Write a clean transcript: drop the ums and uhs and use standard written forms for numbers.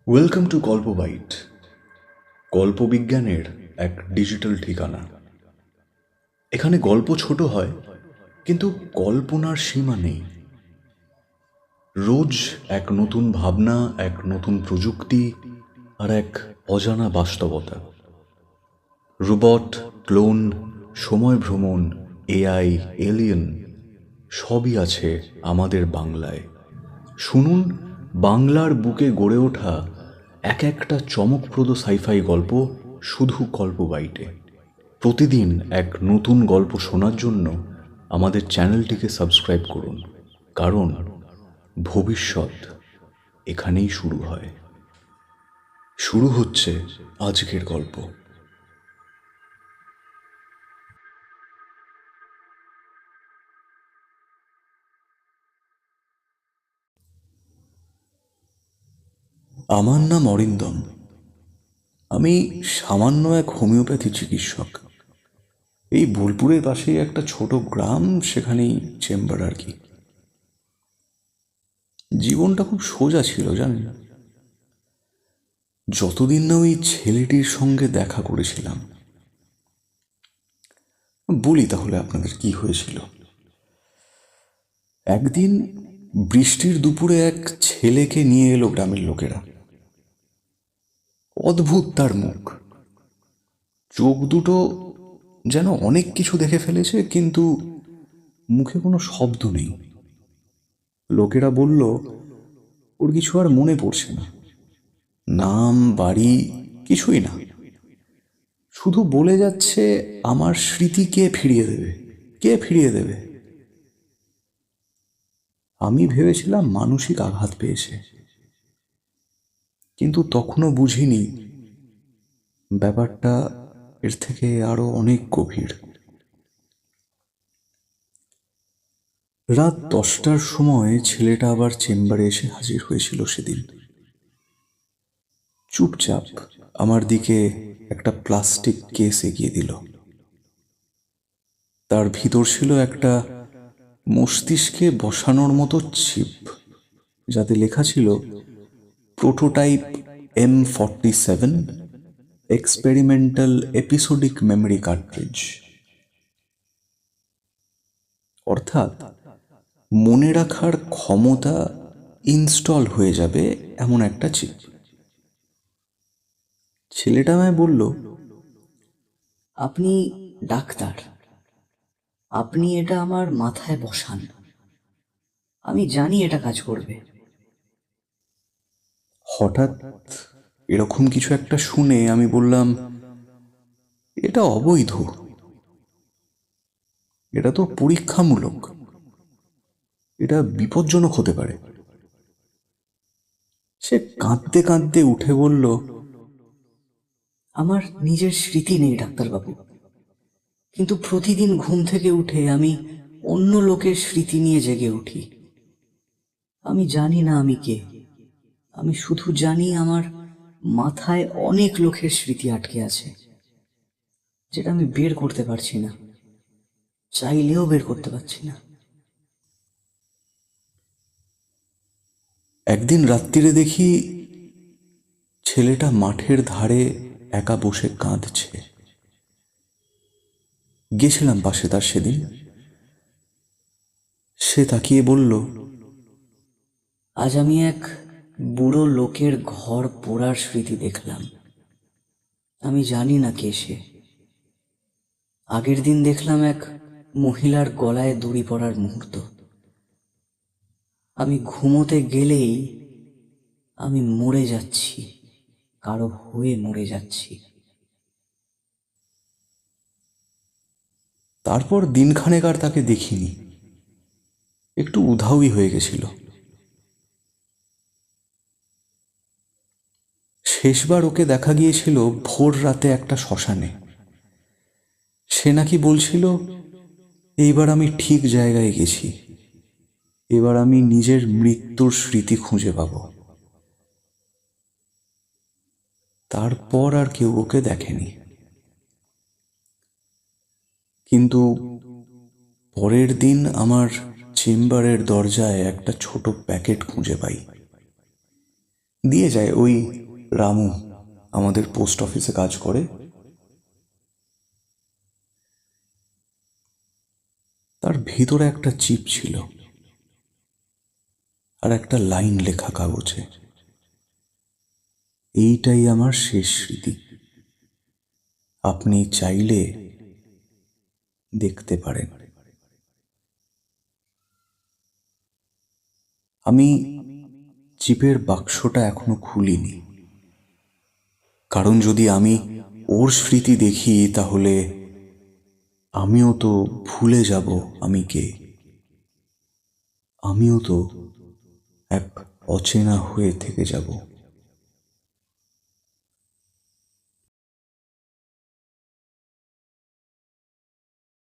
Welcome to গল্প byte, গল্প বিজ্ঞানের এক ডিজিটাল ঠিকানা। এখানে গল্প ছোট হয়, কিন্তু কল্পনার সীমা নেই। রোজ এক নতুন ভাবনা, এক নতুন প্রযুক্তি, আর এক অজানা বাস্তবতা। রোবট, ক্লোন, সময় ভ্রমণ, এআই, এলিয়েন সবই আছে আমাদের বাংলায়। শুনুন বাংলার বুকে গড়ে ওঠা এক একটা চমকপ্রদ সাইফাই গল্প, শুধু গল্প বাইটে। প্রতিদিন এক নতুন গল্প শোনার জন্য আমাদের চ্যানেলটিকে সাবস্ক্রাইব করুন, কারণ ভবিষ্যৎ এখানেই শুরু হয়। শুরু হচ্ছে আজকের গল্প। আমার নাম অরিন্দম। আমি সামান্য এক হোমিওপ্যাথি চিকিৎসক। এই বোলপুরের পাশেই একটা ছোট গ্রাম, সেখানেই চেম্বার আর কি। জীবনটা খুব সোজা ছিল জানেন। যতদিন না ওই ছেলেটির সঙ্গে দেখা করেছিলাম। বলি তাহলে আপনাদের কি হয়েছিল। একদিন বৃষ্টির দুপুরে এক ছেলেকে নিয়ে এলো গ্রামের লোকেরা। অদ্ভুত তার মুখ, চোখ দুটো যেন অনেক কিছু দেখে ফেলেছে, কিন্তু মুখে কোনো শব্দ নেই। লোকেরা বলল ওর কিছু আর মনে পড়ছে না, নাম বাড়ি কিছুই না। শুধু বলে যাচ্ছে আমার স্মৃতি কে ফিরিয়ে দেবে, কে ফিরিয়ে দেবে। আমি ভেবেছিলাম মানসিক আঘাত পেয়েছে, কিন্তু তখনও বুঝিনি ব্যাপারটা এর থেকে আরো অনেক গভীর। রাত 10টার সময় ছেলেটা আবার চেম্বারে এসে হাজির হয়েছিল সেদিন। চুপচাপ আমার দিকে একটা প্লাস্টিক কেস এগিয়ে দিল। তার ভিতর ছিল একটা মস্তিষ্কে বসানোর মতো চিপ, যাতে লেখা ছিল prototype M47 experimental episodic memory cartridge. অর্থাৎ মনে রাখার ক্ষমতা ইনস্টল হয়ে যাবে এমন একটা চিপ। ছেলেটা আমায় বলল, আপনি ডাক্তার, আপনি এটা আমার মাথায় বসান, আমি জানি এটা কাজ করবে। হঠাৎ এরকম কিছু একটা শুনে আমি বললাম, এটা অবৈধ, এটা তো পরীক্ষামূলক, এটা বিপজ্জনক হতে পারে। সে কাঁদতে কাঁদতে উঠে বলল, আমার নিজের স্মৃতি নেই ডাক্তারবাবু, কিন্তু প্রতিদিন ঘুম থেকে উঠে আমি অন্য লোকের স্মৃতি নিয়ে জেগে উঠি। আমি জানি না আমি কে, আমি শুধু জানি আমার মাথায় অনেক লোকের স্মৃতি আটকে আছে, যেটা আমি বের করতে পারছি না, চাইলেও বের করতে পারছি না। একদিন রাত্রিরে দেখি ছেলেটা মাঠের ধারে একা বসে কাঁদছে। গেছিলাম পাশে তার সেদিন। সে তাকিয়ে বলল, আজ আমি এক বুড়ো লোকের ঘর পোড়ার স্মৃতি দেখলাম। আমি জানি না কে সে। আগের দিন দেখলাম এক মহিলার গলায় দড়ি পড়ার মুহূর্ত। আমি ঘুমোতে গেলেই আমি মরে যাচ্ছি, কারো হয়ে মরে যাচ্ছি। তারপর দিনখানেক আর তাকে দেখিনি। একটু উধাওই হয়ে গেছিল। শেষবার ওকে দেখা গিয়েছিল ভোর রাতে একটা শ্মশানে। সে নাকি বলছিল, এইবার আমি ঠিক জায়গায় গেছি, এবার আমি নিজের মৃত্যুর স্মৃতি খুঁজে পাব। তারপর আর কেউ ওকে দেখেনি। কিন্তু পরের দিন আমার চেম্বারের দরজায় একটা ছোট প্যাকেট খুঁজে পাই। দিয়ে যায় ওই রামু, আমাদের পোস্ট অফিসে কাজ করে। তার ভিতরে একটা চিপ ছিল আর একটা লাইন লেখা কাগজে, এইটাই আমার শেষ স্মৃতি, আপনি চাইলে দেখতে পারেন। আমি চিপের বাক্সটা এখনো খুলিনি, কারণ যদি আমি ওর স্মৃতি দেখি তাহলে আমিও তো ভুলে যাব আমি কে। আমিও তো এক অচেনা হয়ে থেকে যাব।